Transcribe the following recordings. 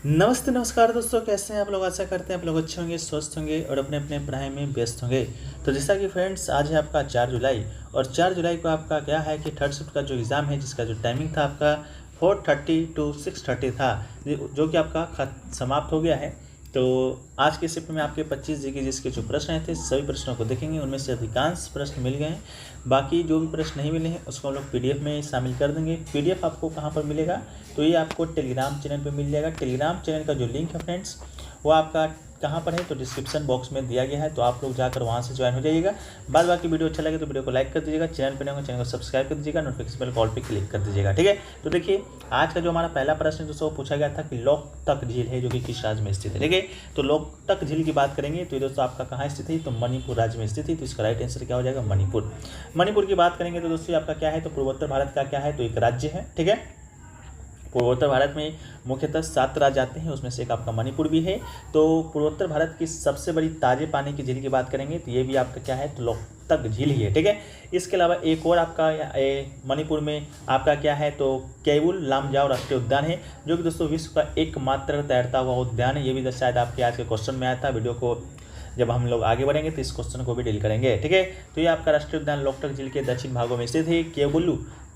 नमस्ते नमस्कार दोस्तों, कैसे हैं आप लोग। आशा करते हैं आप लोग अच्छे होंगे, स्वस्थ होंगे और अपने अपने पढ़ाई में व्यस्त होंगे। तो जैसा कि फ्रेंड्स, आज है आपका 4 जुलाई और 4 जुलाई को आपका क्या है कि थर्ड शिफ्ट का जो एग्ज़ाम है, जिसका जो टाइमिंग था आपका 4:30 to 6:30 था, जो कि आपका समाप्त हो गया है। तो आज के शिफ्ट में आपके 25 जीके जिसके जो प्रश्न थे, सभी प्रश्नों को देखेंगे। उनमें से अधिकांश प्रश्न मिल गए हैं, बाकी जो भी प्रश्न नहीं मिले हैं उसको हम लोग पीडीएफ में शामिल कर देंगे। पीडीएफ आपको कहाँ पर मिलेगा, तो ये आपको टेलीग्राम चैनल पे मिल जाएगा। टेलीग्राम चैनल का जो लिंक है फ्रेंड्स, वो आपका कहाँ पर है, तो डिस्क्रिप्शन बॉक्स में दिया गया है, तो आप लोग जाकर वहाँ से ज्वाइन हो जाइएगा। बाद बाकी वीडियो अच्छा लगे तो वीडियो को लाइक कर दीजिएगा, चैनल पर नए होंगे चैनल को सब्सक्राइब कर दीजिएगा, नोटिफिकेशन बेल कॉल पे क्लिक कर दीजिएगा। ठीक है, तो देखिए आज का जो हमारा पहला प्रश्न दोस्तों पूछा गया था कि लोकटक झील है जो कि किस राज्य में स्थित है। ठीक है, तो लोकटक झील की बात करेंगे तो ये दोस्तों आपका कहाँ स्थित है, तो मणिपुर राज्य में स्थित है। तो इसका राइट आंसर क्या हो जाएगा, मणिपुर। मणिपुर की बात करेंगे तो दोस्तों आपका क्या है, तो पूर्वोत्तर भारत का क्या है, तो एक राज्य है। ठीक है, पूर्वोत्तर भारत में मुख्यतः 7 राज्य आते हैं, उसमें से एक आपका मणिपुर भी है। तो पूर्वोत्तर भारत की सबसे बड़ी ताजे पानी की झील की बात करेंगे तो ये भी आपका क्या है, तो लोकटक झील ही है। ठीक है, इसके अलावा एक और आपका मणिपुर में आपका क्या है, तो केवुल लामजाओ राष्ट्रीय उद्यान है, जो कि दोस्तों विश्व का एकमात्र तैरता हुआ उद्यान है। ये भी शायद आपके आज के क्वेश्चन में आया था। वीडियो को जब हम लोग आगे बढ़ेंगे तो इस क्वेश्चन को भी डील करेंगे। ठीक है, तो ये आपका राष्ट्रीय उद्यान लोकटक झील के दक्षिण भागों में स्थित है।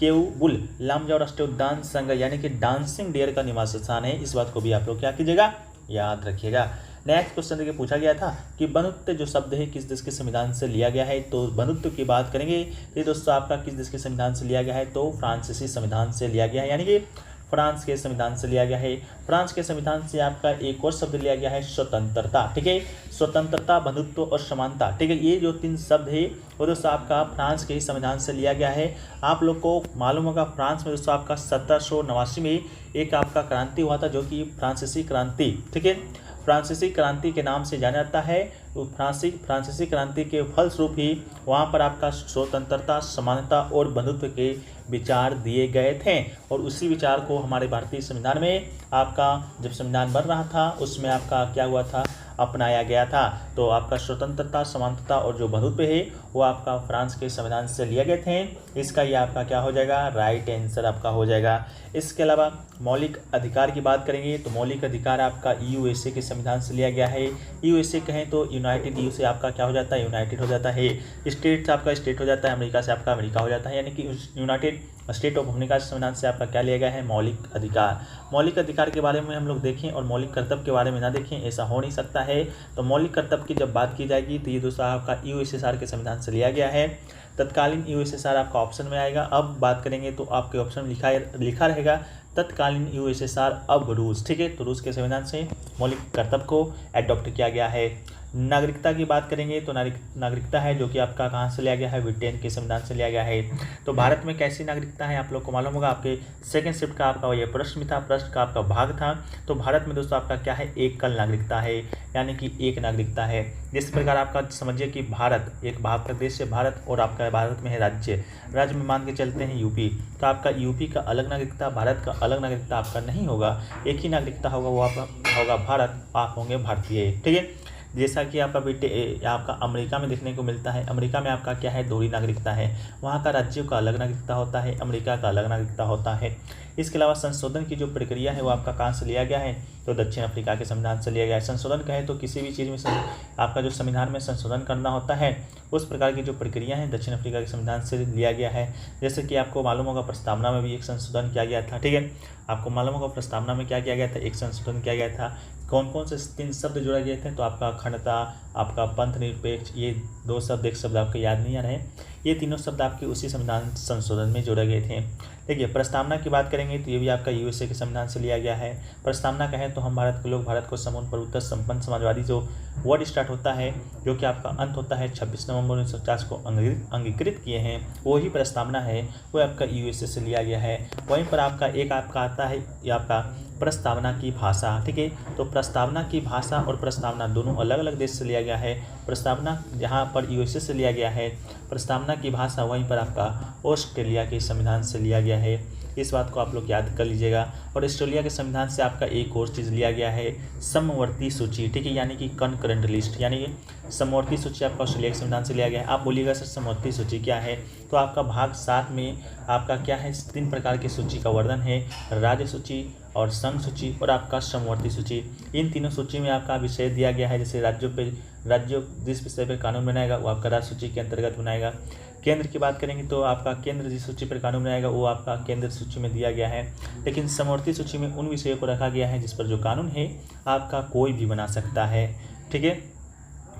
केवुल लामजाओ राष्ट्रीय उद्यान संघ यानी कि डांसिंग डियर का निवास स्थान है। इस बात को भी आप लोग क्या कीजिएगा, याद रखिएगा। नेक्स्ट क्वेश्चन देखिए पूछा गया था कि बंधुत्व जो शब्द है किस देश के संविधान से लिया गया है। तो बंधुत्व की बात करेंगे तो ये दोस्तों आपका किस देश के संविधान से लिया गया है, तो फ्रांसीसी संविधान से लिया गया है, यानी कि फ्रांस के संविधान से लिया गया है। फ्रांस के संविधान से आपका एक और शब्द लिया गया है, स्वतंत्रता। ठीक है, स्वतंत्रता, बंधुत्व और समानता। ठीक है, ये जो 3 शब्द है वो दोस्तों आपका फ्रांस के ही संविधान से लिया गया है। आप लोग को मालूम होगा फ्रांस में दोस्तों आपका 1789 में एक आपका क्रांति हुआ था, जो कि फ्रांसीसी क्रांति। ठीक है, फ्रांसीसी क्रांति के नाम से जाना जाता है। तो फ्रांसीसी क्रांति के फलस्वरूप ही वहाँ पर आपका स्वतंत्रता, समानता और बंधुत्व के विचार दिए गए थे, और उसी विचार को हमारे भारतीय संविधान में आपका जब संविधान बन रहा था उसमें आपका क्या हुआ था, अपनाया गया था। तो आपका स्वतंत्रता, समानता और जो बंधुत्व है वो आपका फ्रांस के संविधान से लिए गए थे। इसका ये आपका क्या हो जाएगा, राइट आंसर आपका हो जाएगा। इसके अलावा मौलिक अधिकार की बात करेंगे तो मौलिक अधिकार आपका यूएसए के संविधान से लिया गया है। यूएसए कहें तो यूनाइटेड, यू से आपका क्या हो जाता है, यूनाइटेड हो जाता है। स्टेट से आपका स्टेट हो जाता है, अमेरिका से आपका अमेरिका हो जाता है, यानी कि यूनाइटेड स्टेट ऑफ अमेरिका संविधान से आपका क्या लिया गया है, मौलिक अधिकार। मौलिक अधिकार के बारे में हम लोग देखें और मौलिक कर्तव्य के बारे में ना देखें, ऐसा हो नहीं सकता है। तो मौलिक कर्तव्य की जब बात की जाएगी तो ये दोस्तों आपका यूएसएसआर के संविधान से लिया गया है। तत्कालीन यूएसएसआर आपका ऑप्शन में आएगा। अब बात करेंगे तो आपके ऑप्शन में लिखा रहेगा तत्कालीन यूएसएसआर अब रूस। ठीक है, तो रूस के संविधान से मौलिक कर्तव्य को एडॉप्ट किया गया है। नागरिकता की बात करेंगे तो नागरिकता है जो कि आपका कहाँ से लिया गया है, ब्रिटेन के संविधान से लिया गया है। तो भारत में कैसी नागरिकता है आप लोग को मालूम होगा, आपके सेकंड शिफ्ट का आपका ये प्रश्न था, प्रश्न का आपका भाग था। तो भारत में दोस्तों आपका क्या है, एकल नागरिकता है, यानी कि एक नागरिकता है। जिस प्रकार आपका समझिए कि भारत एक भाग का देश है भारत, और आपका भारत में है राज्य में मान के चलते हैं यूपी। तो आपका यूपी का अलग नागरिकता, भारत का अलग नागरिकता आपका नहीं होगा, एक ही नागरिकता होगा, वो आपका होगा भारत, आप होंगे भारतीय। ठीक है, जैसा कि आपका अमेरिका में देखने को मिलता है। अमेरिका में आपका क्या है, दोहरी नागरिकता है, वहाँ का राज्यों का अलग नागरिकता होता है, अमेरिका का अलग नागरिकता होता है। इसके अलावा संशोधन की जो प्रक्रिया है वो आपका कहाँ से लिया गया है, तो दक्षिण अफ्रीका के संविधान से लिया गया है। संशोधन कहे तो किसी भी चीज़ में आपका जो संविधान में संशोधन करना होता है उस प्रकार की जो प्रक्रिया है दक्षिण अफ्रीका के संविधान से लिया गया है। जैसे कि आपको मालूम होगा प्रस्तावना में भी एक संशोधन किया गया था। ठीक है, आपको मालूम होगा प्रस्तावना में क्या किया गया था, एक संशोधन किया गया था। कौन कौन से 3 शब्द जोड़े गए थे, तो आपका अखंडता, आपका पंथ निरपेक्ष, ये 2 शब्द, एक शब्द आपको याद नहीं आ रहे, ये तीनों शब्द आपके उसी संविधान संशोधन में जोड़े गए थे। देखिए प्रस्तावना की बात करेंगे तो ये भी आपका यूएसए के संविधान से लिया गया है। प्रस्तावना कहें तो हम भारत के लोग भारत को संपूर्ण प्रभुत्व संपन्न समाजवादी जो वर्ड स्टार्ट होता है, जो कि आपका अंत होता है 26 नवंबर 1950 को अंगीकृत किए हैं, वही प्रस्तावना है, वो आपका यूएसए से लिया गया है। वहीं पर आपका एक आपका आता है ये आपका प्रस्तावना की भाषा। ठीक है, तो प्रस्तावना की भाषा और प्रस्तावना दोनों अलग अलग देश से लिया गया है। प्रस्तावना जहाँ पर यूएसए से लिया गया है, प्रस्तावना की भाषा वहीं पर आपका ऑस्ट्रेलिया के संविधान से लिया गया है। इस बात को आप लोग याद कर लीजिएगा। और ऑस्ट्रेलिया के संविधान से आपका एक और चीज़ लिया गया है, समवर्ती सूची। ठीक है, यानी कि कनकरेंट लिस्ट, यानी कि समवर्ती सूची आपका ऑस्ट्रेलिया के संविधान से लिया गया है। आप बोलिएगा सर समवर्ती सूची क्या है, तो आपका भाग 7 में आपका क्या है, 3 प्रकार की सूची का वर्णन है, राज्य सूची, और संघ सूची और आपका समवर्ती सूची। इन तीनों सूची में आपका विषय दिया गया है। जैसे राज्यों जिस विषय पर कानून बनाएगा वो आपका राज्य सूची के अंतर्गत बनाएगा। केंद्र की बात करेंगे तो आपका केंद्र जिस सूची पर कानून बनाएगा वो आपका केंद्र सूची में दिया गया है। लेकिन समवर्ती सूची में उन विषयों को रखा गया है जिस पर जो कानून है आपका कोई भी बना सकता है। ठीक है,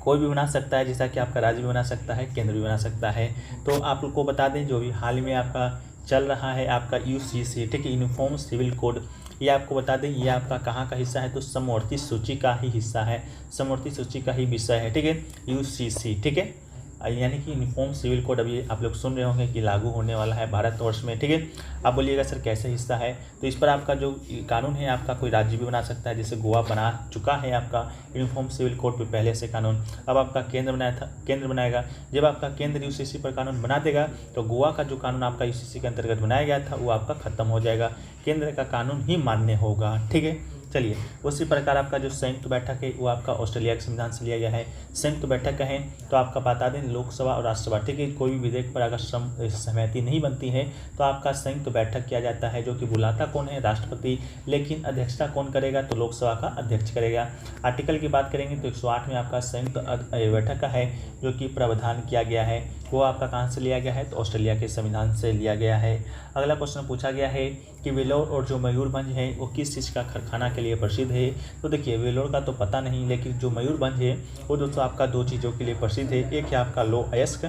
कोई भी बना सकता है, जैसा कि आपका राज्य भी बना सकता है, केंद्र भी बना सकता है। तो आप लोग को बता दें जो भी हाल में आपका चल रहा है आपका यूसीसी, ठीक है, यूनिफॉर्म सिविल कोड, ये आपको बता दें ये आपका कहाँ का हिस्सा है, तो समवर्ती सूची का ही हिस्सा है, समवर्ती सूची का ही विषय है। ठीक है, यूसीसी, ठीक है, यानी कि यूनिफॉर्म सिविल कोड अभी आप लोग सुन रहे होंगे कि लागू होने वाला है भारतवर्ष में। ठीक है, आप बोलिएगा सर कैसे हिस्सा है, तो इस पर आपका जो कानून है आपका कोई राज्य भी बना सकता है। जैसे गोवा बना चुका है आपका यूनिफॉर्म सिविल कोड पे पहले से कानून, अब आपका केंद्र बनाएगा। जब आपका केंद्र यूसीसी पर कानून बना देगा तो गोवा का जो कानून आपका यूसीसी के अंतर्गत बनाया गया था वो आपका खत्म हो जाएगा, केंद्र का कानून ही मान्य होगा। ठीक है, चलिए उसी प्रकार आपका जो संयुक्त बैठक है वो आपका ऑस्ट्रेलिया के संविधान से लिया गया है। संयुक्त बैठक कहें तो आपका बता दें लोकसभा और राज्यसभा, ठीक है, कोई भी विधेयक पर अगर सहमति नहीं बनती है तो आपका संयुक्त बैठक किया जाता है, जो कि बुलाता कौन है, राष्ट्रपति, लेकिन अध्यक्षता कौन करेगा, तो लोकसभा का अध्यक्ष करेगा। आर्टिकल की बात करेंगे तो 108 में आपका संयुक्त बैठक का है जो कि प्रावधान किया गया है, वो आपका कहाँ से लिया गया है, तो ऑस्ट्रेलिया के संविधान से लिया गया है। अगला क्वेश्चन पूछा गया है कि वेलोर और जो मयूरभंज है वो किस चीज़ का कारखाना के लिए प्रसिद्ध है। तो देखिए वेलोर का तो पता नहीं, लेकिन जो मयूरभंज है वो दोस्तों आपका दो चीज़ों के लिए प्रसिद्ध है, एक है आपका लौह अयस्क,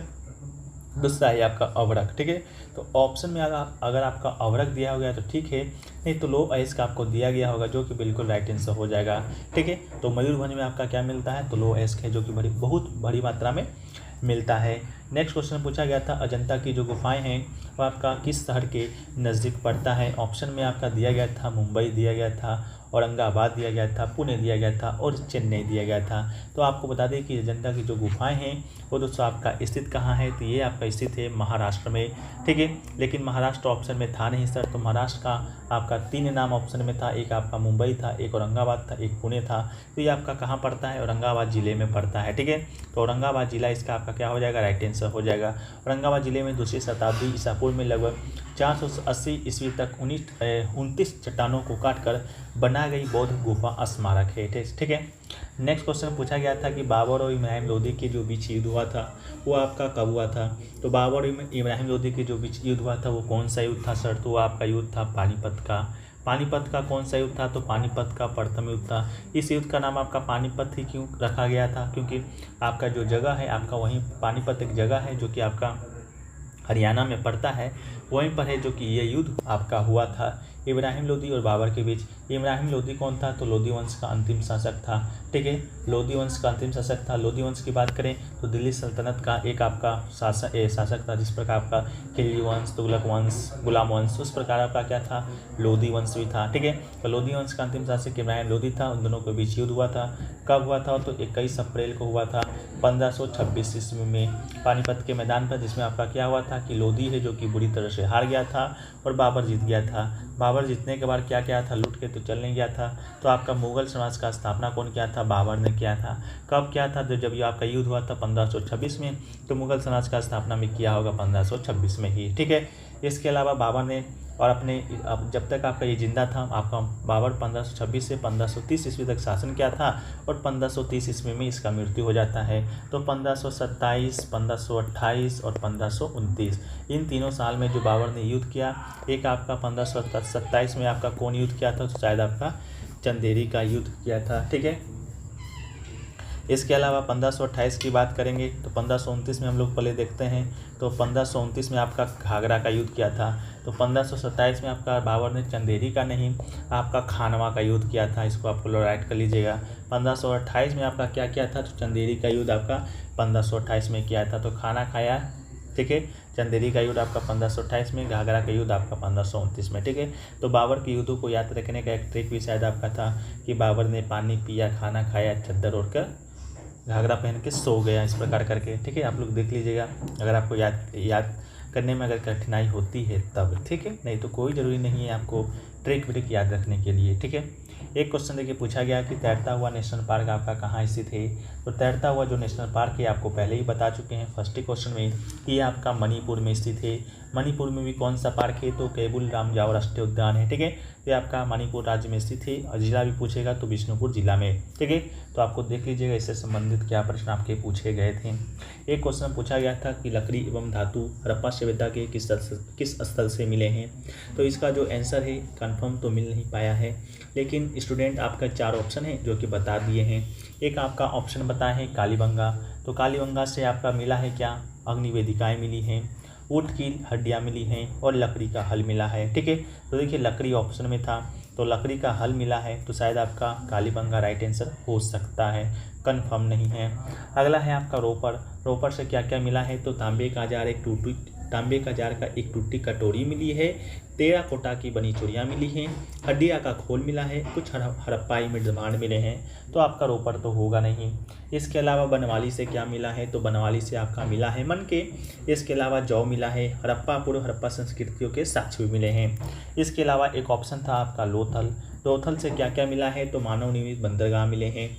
दूसरा है आपका अवरक। ठीक है, तो ऑप्शन में अगर आपका अवरक दिया हो गया तो ठीक है, नहीं तो लौह अयस्क आपको दिया गया होगा जो कि बिल्कुल राइट आंसर हो जाएगा। ठीक है, तो मयूरभंज में आपका क्या मिलता है, तो लौह अयस्क है जो कि बहुत बड़ी मात्रा में मिलता है। नेक्स्ट क्वेश्चन पूछा गया था अजंता की जो गुफाएं हैं वो आपका किस शहर के नज़दीक पड़ता है। ऑप्शन में आपका दिया गया था मुंबई दिया गया था, औरंगाबाद दिया गया था, पुणे दिया गया था और चेन्नई दिया गया था। तो आपको बता दें कि अजंता की जो गुफाएं हैं वो दोस्तों आपका स्थित कहाँ है, तो ये आपका स्थित है महाराष्ट्र में। ठीक है, लेकिन महाराष्ट्र ऑप्शन में था नहीं सर, तो महाराष्ट्र का आपका 3 नाम ऑप्शन में था, एक आपका मुंबई था, एक औरंगाबाद था, एक पुणे था। तो ये आपका कहाँ पड़ता है, औरंगाबाद ज़िले में पड़ता है। ठीक है, तो औरंगाबाद जिला इसका आपका क्या हो जाएगा, राइट आंसर हो जाएगा। औरंगाबाद जिले में 2वीं शताब्दी ईसा पूर्व में लगभग 480 ईस्वी तक 29 चट्टानों को काटकर बना गई बौद्ध गुफा स्मारक है। ठीक है, नेक्स्ट क्वेश्चन पूछा गया था कि बाबर और इब्राहिम लोदी के जो बीच युद्ध हुआ था वो आपका कब हुआ था। तो बाबर और इब्राहिम लोदी के जो बीच युद्ध हुआ था वो कौन सा युद्ध था सर, तो वो आपका युद्ध था पानीपत का। पानीपत का कौन सा युद्ध था, तो पानीपत का प्रथम युद्ध था। इस युद्ध का नाम आपका पानीपत ही क्यों रखा गया था, क्योंकि आपका जो जगह है आपका वहीं पानीपत एक जगह है जो कि आपका हरियाणा में पड़ता है, वहीं पर है जो कि ये युद्ध आपका हुआ था इब्राहिम लोदी और बाबर के बीच। इब्राहिम लोदी कौन था, तो लोदी वंश का अंतिम शासक था। ठीक है, लोदी वंश का अंतिम शासक था। लोदी वंश की बात करें तो दिल्ली सल्तनत का एक आपका शासक था, जिस प्रकार आपका खिलजी वंश, तुगलक वंश, गुलाम वंश, उस प्रकार आपका क्या था, लोदी वंश भी था। ठीक है, तो लोदी वंश का अंतिम शासक इब्राहिम लोदी था, उन दोनों के बीच युद्ध हुआ था। कब हुआ था, तो 21 अप्रैल को हुआ था 1526 ईस्वी में पानीपत के मैदान पर, जिसमें आपका क्या हुआ था कि लोदी है जो कि बुरी तरह से हार गया था और बाबर जीत गया था। बाबर जीतने के बाद क्या किया था, लूट के तो चल नहीं गया था। तो आपका मुगल समाज का स्थापना कौन किया था, बाबर ने किया था। कब किया था, तो जब ये आपका युद्ध हुआ था 1526 में, तो मुगल समाज का स्थापना में किया होगा 1526 में ही। ठीक है, इसके अलावा बाबर ने और अपने जब तक आपका ये जिंदा था आपका बाबर 1526 से 1530 ईस्वी तक शासन किया था और 1530 ईस्वी में इसका मृत्यु हो जाता है। तो 1527, 1528 और 1529 इन तीनों साल में जो बाबर ने युद्ध किया, एक आपका 1527 में आपका कौन युद्ध किया था, तो शायद आपका चंदेरी का युद्ध किया था। ठीक है, इसके अलावा 1528 की बात करेंगे तो 1529 में हम लोग पहले देखते हैं, तो 1529 में आपका घाघरा का युद्ध किया था। तो 1527 में आपका बाबर ने चंदेरी का नहीं आपका खानवा का युद्ध किया था, इसको आप लोग राइट कर लीजिएगा। 1528 में आपका क्या किया था, तो चंदेरी का युद्ध आपका 1528 में किया था, तो खाना खाया। ठीक है, चंदेरी का युद्ध आपका 1528 में, घाघरा का युद्ध आपका 1529 में। ठीक है, तो बाबर के युद्धों को याद रखने का एक ट्रिक भी शायद आपका था कि बाबर ने पानी पिया, खाना खाया, चद्दर ओढ़कर घाघरा पहन के सो गया, इस प्रकार करके। ठीक है, आप लोग देख लीजिएगा अगर आपको याद करने में अगर कठिनाई होती है तब। ठीक है, नहीं तो कोई ज़रूरी नहीं है आपको ट्रिक याद रखने के लिए। ठीक है, एक क्वेश्चन देखिए पूछा गया कि तैरता हुआ नेशनल पार्क आपका कहाँ स्थित है। तो तैरता हुआ जो नेशनल पार्क है आपको पहले ही बता चुके हैं फर्स्ट क्वेश्चन में कि ये आपका मणिपुर में स्थित है। मणिपुर में भी कौन सा पार्क है, तो केबुल लामजाओ राष्ट्रीय उद्यान है। ठीक है, ये आपका मणिपुर राज्य में स्थित है। और जिला भी पूछेगा तो बिष्णुपुर जिला में। ठीक है, तो आपको देख लीजिएगा इससे संबंधित क्या प्रश्न आपके पूछे गए थे। एक क्वेश्चन पूछा गया था कि लकड़ी एवं धातु हड़प्पा सभ्यता के किस स्थल से मिले हैं, तो इसका जो आंसर है कंफर्म तो मिल नहीं पाया है, लेकिन स्टूडेंट आपका 4 ऑप्शन है जो कि बता दिए हैं। एक आपका ऑप्शन बताया है कालीबंगा, तो कालीबंगा से आपका मिला है क्या, अग्निवेदिकाएँ मिली हैं, ऊँट की हड्डियाँ मिली हैं और लकड़ी का हल मिला है। ठीक है, तो देखिए लकड़ी ऑप्शन में था तो लकड़ी का हल मिला है, तो शायद आपका कालीबंगा राइट आंसर हो सकता है, कंफर्म नहीं है। अगला है आपका रोपर, रोपर से क्या क्या मिला है, तो तांबे का जार का एक टूटी कटोरी मिली है, टेराकोटा की बनी चूड़ियाँ मिली हैं, हड्डिया का खोल मिला है, कुछ हड़प्पाई मृदभांड मिले हैं, तो आपका रोपर तो होगा नहीं। इसके अलावा बनवाली से क्या मिला है, तो बनवाली से आपका मिला है मनके। इसके अलावा जौ मिला है, पूर्व हड़प्पा संस्कृतियों के साक्ष्य भी मिले हैं। इसके अलावा एक ऑप्शन था आपका लोथल, लोथल से क्या क्या मिला है, तो मानव निर्मित बंदरगाह मिले हैं।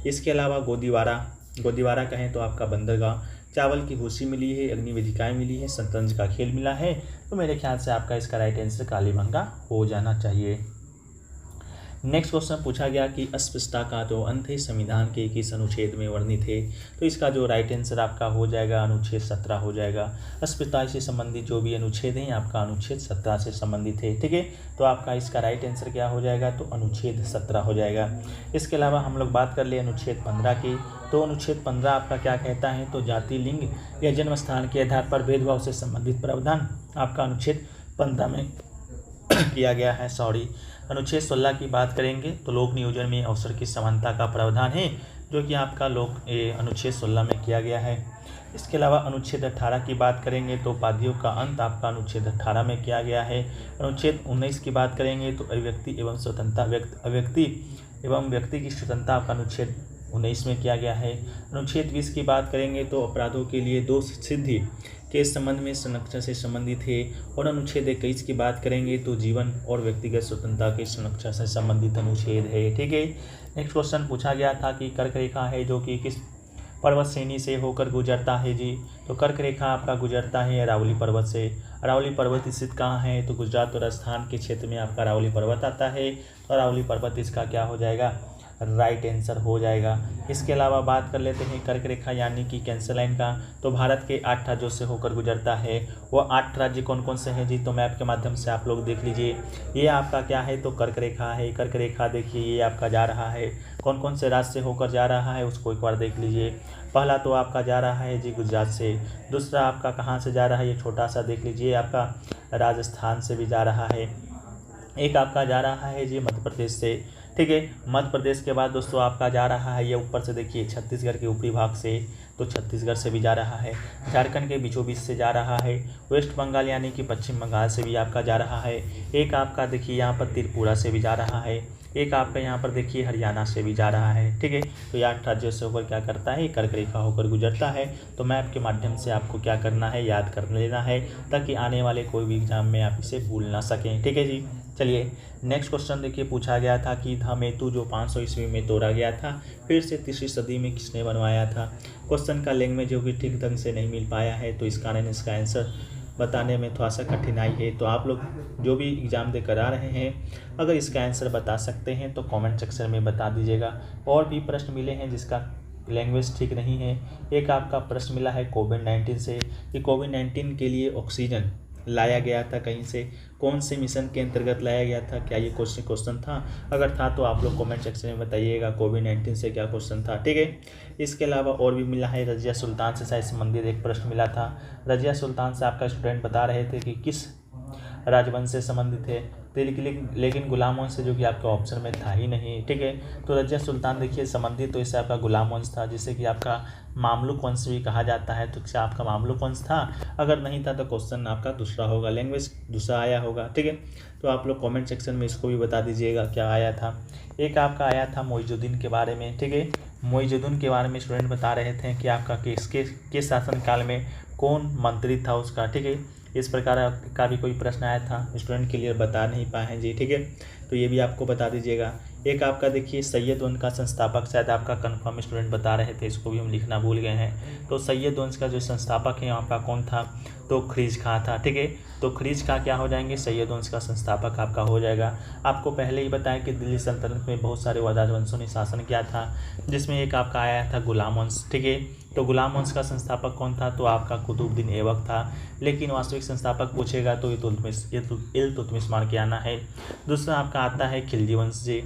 इसके अलावा गोदीवारा कहें तो आपका बंदरगाह, चावल की भूसी मिली है, अग्निवेदिकाएँ मिली है, शतरंज का खेल मिला है, तो मेरे ख्याल से आपका इसका राइट आंसर कालीबंगा हो जाना चाहिए। नेक्स्ट क्वेश्चन पूछा गया कि अस्पृश्यता का जो अंत है संविधान के किस अनुच्छेद में वर्णित है, तो इसका जो राइट आंसर आपका हो जाएगा अनुच्छेद 17 हो जाएगा। अस्पृश्यता से संबंधित जो भी अनुच्छेद है आपका अनुच्छेद 17 से संबंधित है। ठीक है, तो आपका इसका राइट आंसर क्या हो जाएगा, तो अनुच्छेद 17 हो जाएगा। इसके अलावा हम लोग बात कर ले अनुच्छेद 15 की, तो अनुच्छेद 15 आपका क्या कहता है, तो जाति, लिंग या जन्म स्थान के आधार पर भेदभाव से संबंधित प्रावधान आपका अनुच्छेद 15 में किया गया है। अनुच्छेद 16 की बात करेंगे तो लोक नियोजन में अवसर की समानता का प्रावधान है, जो कि आपका अनुच्छेद 16 में किया गया है। इसके अलावा अनुच्छेद 18 की बात करेंगे तो उपाधियों का अंत आपका अनुच्छेद 18 में किया गया है। अनुच्छेद 19 की बात करेंगे तो अभिव्यक्ति एवं स्वतंत्रता व्यक्ति की स्वतंत्रता आपका अनुच्छेद 19 में किया गया है। अनुच्छेद 20 की बात करेंगे तो अपराधों के लिए दोष सिद्धि के संबंध में संरक्षण से संबंधित है। और अनुच्छेद 21 की बात करेंगे तो जीवन और व्यक्तिगत स्वतंत्रता के संरक्षण से संबंधित अनुच्छेद है। ठीक है, नेक्स्ट क्वेश्चन पूछा गया था कि कर्क रेखा है जो कि किस पर्वत श्रेणी से होकर गुजरता है जी, तो कर्क रेखा आपका गुजरता है अरावली पर्वत से। अरावली पर्वत स्थित कहाँ है, तो गुजरात और राजस्थान के क्षेत्र में आपका अरावली पर्वत आता है, तो अरावली पर्वत इसका क्या हो जाएगा, राइट आंसर हो जाएगा। इसके अलावा बात कर लेते हैं कर्क रेखा यानी कि कैंसर लाइन का, तो भारत के 8 राज्यों से होकर गुजरता है। वो 8 राज्य कौन कौन से हैं जी, तो मैप के माध्यम से आप लोग देख लीजिए। ये आपका क्या है, तो कर्क रेखा है। कर्क रेखा देखिए ये आपका जा रहा है, कौन कौन से राज्य से होकर जा रहा है उसको एक बार देख लीजिए। पहला तो आपका जा रहा है जी गुजरात से, दूसरा आपका कहाँ से जा रहा है, ये छोटा सा देख लीजिए आपका राजस्थान से भी जा रहा है। एक आपका जा रहा है जी मध्य प्रदेश से। ठीक है, मध्य प्रदेश के बाद दोस्तों आपका जा रहा है ये ऊपर से देखिए छत्तीसगढ़ के ऊपरी भाग से, तो छत्तीसगढ़ से भी जा रहा है। झारखंड के बीचों बीच से जा रहा है। वेस्ट बंगाल यानी कि पश्चिम बंगाल से भी आपका जा रहा है। एक आपका देखिए यहाँ पर त्रिपुरा से भी जा रहा है। एक आपका यहाँ पर देखिए हरियाणा से भी जा रहा है। ठीक है, तो ये 8 राज्यों से होकर क्या करता है, कर्क रेखा होकर गुजरता है। तो मैप के माध्यम से आपको क्या करना है, याद कर लेना है, ताकि आने वाले कोई भी एग्जाम में आप इसे भूल ना सकें। ठीक है जी, चलिए नेक्स्ट क्वेश्चन देखिए पूछा गया था कि धमेतु जो 500 ईस्वी में तोड़ा गया था फिर से 3री सदी में किसने बनवाया था। क्वेश्चन का लैंग्वेज जो कि ठीक ढंग से नहीं मिल पाया है, तो इस कारण इसका आंसर बताने में थोड़ा सा कठिनाई है। तो आप लोग जो भी एग्ज़ाम देकर आ रहे हैं, अगर इसका आंसर बता सकते हैं तो कमेंट सेक्शन में बता दीजिएगा। और भी प्रश्न मिले हैं जिसका लैंग्वेज ठीक नहीं है। एक आपका प्रश्न मिला है कोविड-19 से कि कोविड-19 के लिए ऑक्सीजन लाया गया था कहीं से, कौन से मिशन के अंतर्गत लाया गया था, क्या ये क्वेश्चन था। अगर था तो आप लोग कमेंट सेक्शन में बताइएगा कोविड-19 से क्या क्वेश्चन था। ठीक है, इसके अलावा और भी मिला है रजिया सुल्तान से शायद संबंधित एक प्रश्न मिला था। रजिया सुल्तान से आपका स्टूडेंट बता रहे थे कि किस राजवंश से संबंधित है, लेकिन गुलाम वंश से जो कि आपके ऑप्शन में था ही नहीं। ठीक है, तो रजिया सुल्तान देखिए संबंधित तो इससे आपका गुलाम वंश था, जिसे कि आपका मामलुक वंश भी कहा जाता है। तो क्या आपका मामलुक वंश था, अगर नहीं था तो क्वेश्चन आपका दूसरा होगा, लैंग्वेज दूसरा आया होगा। ठीक है, तो आप लोग कमेंट सेक्शन में इसको भी बता दीजिएगा क्या आया था। एक आपका आया था मोइजुद्दीन के बारे में। ठीक है, मोइजुद्दीन के बारे में स्टूडेंट बता रहे थे कि आपका किस शासनकाल में कौन मंत्री था उसका। ठीक है, इस प्रकार का भी कोई प्रश्न आया था, स्टूडेंट क्लियर बता नहीं पाए हैं जी। ठीक है, तो ये भी आपको बता दीजिएगा। एक आपका देखिए सैयद वंश का संस्थापक, शायद आपका कन्फर्म स्टूडेंट बता रहे थे, इसको भी हम लिखना भूल गए हैं। तो सैयद वंश का जो संस्थापक है आपका कौन था, तो ख़रीज खां था। ठीक है, तो ख़रीज खां क्या हो जाएंगे, सैयद वंश का संस्थापक आपका हो जाएगा। आपको पहले ही बताया कि दिल्ली सल्तनत में बहुत सारे राजवंशों ने शासन किया था, जिसमें एक आपका आया था गुलाम वंश। ठीक है, तो गुलाम वंश का संस्थापक कौन था, तो आपका कुतुबुद्दीन ऐबक था। लेकिन वास्तविक संस्थापक पूछेगा तो इल्तुतमिश मार्कियाना है। दूसरा आपका आता है खिलजी वंश जी।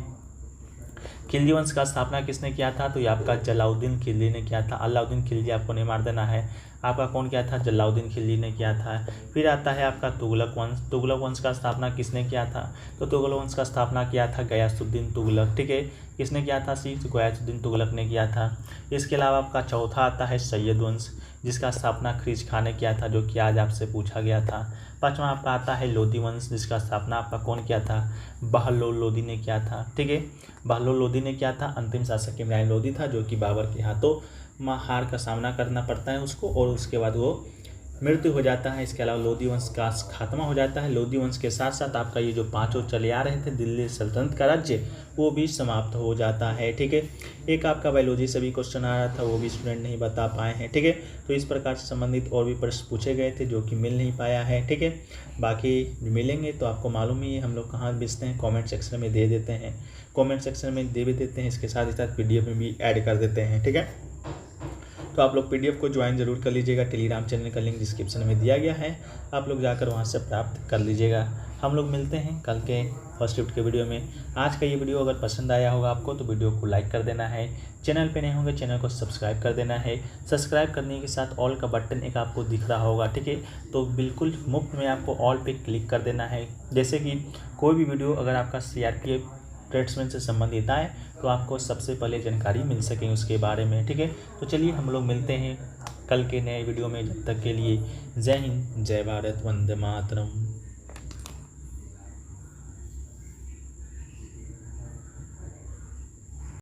खिलजी वंश का स्थापना किसने किया था, तो ये आपका जलाउद्दीन खिलजी ने किया था। अलाउद्दीन खिलजी आपको नहीं मार देना है, आपका कौन किया था, जलाउद्दीन खिलजी ने किया था। फिर आता है आपका तुगलक वंश। तुगलक वंश का स्थापना किसने किया था, तो तुगलक वंश का स्थापना किया था गयासुद्दीन तुगलक। ठीक है, किसने किया था, गयासुद्दीन तुगलक ने किया था। इसके अलावा आपका चौथा आता है सैयद वंश, जिसका स्थापना ख़रीज खां ने किया था, जो कि आज आपसे पूछा गया था। पाँचवा आपका आता है लोदी वंश, जिसका स्थापना आपका कौन किया था, बहलोल लोदी ने किया था। ठीक है, बहलोल लोदी ने किया था। अंतिम शासक इमरान लोदी था, जो कि बाबर के हाथों हार का सामना करना पड़ता है उसको, और उसके बाद वो मृत्यु हो जाता है। इसके अलावा लोदी वंश का खात्मा हो जाता है। लोदी वंश के साथ साथ आपका ये जो पांचों चले आ रहे थे दिल्ली सल्तनत का राज्य, वो भी समाप्त हो जाता है। ठीक है, एक आपका बायोलॉजी से भी क्वेश्चन आ रहा था, वो भी स्टूडेंट नहीं बता पाए हैं। ठीक है, तो इस प्रकार से संबंधित और भी प्रश्न पूछे गए थे, जो कि मिल नहीं पाया है। ठीक है, बाकी मिलेंगे तो आपको मालूम ही है हम लोग कहाँ बेचते हैं, कॉमेंट सेक्शन में दे देते हैं, कॉमेंट सेक्शन में दे भी देते हैं, इसके साथ ही साथ PDF में भी ऐड कर देते हैं। ठीक है, तो आप लोग PDF को ज्वाइन जरूर कर लीजिएगा। टेलीग्राम चैनल का लिंक डिस्क्रिप्शन में दिया गया है, आप लोग जाकर वहां से प्राप्त कर लीजिएगा। हम लोग मिलते हैं कल के फर्स्ट शिफ्ट के वीडियो में। आज का ये वीडियो अगर पसंद आया होगा आपको तो वीडियो को लाइक कर देना है, चैनल पे नए होंगे चैनल को सब्सक्राइब कर देना है। सब्सक्राइब करने के साथ ऑल का बटन एक आपको दिख रहा होगा। ठीक है, तो बिल्कुल मुफ्त में आपको ऑल पे क्लिक कर देना है, जैसे कि कोई भी वीडियो अगर आपका CRPF ट्रेड्समैन से संबंधित आए तो आपको सबसे पहले जानकारी मिल सके उसके बारे में। ठीक है, तो चलिए हम लोग मिलते हैं कल के नए वीडियो में। जब तक के लिए जय हिंद, जय भारत, वंदे मातरम।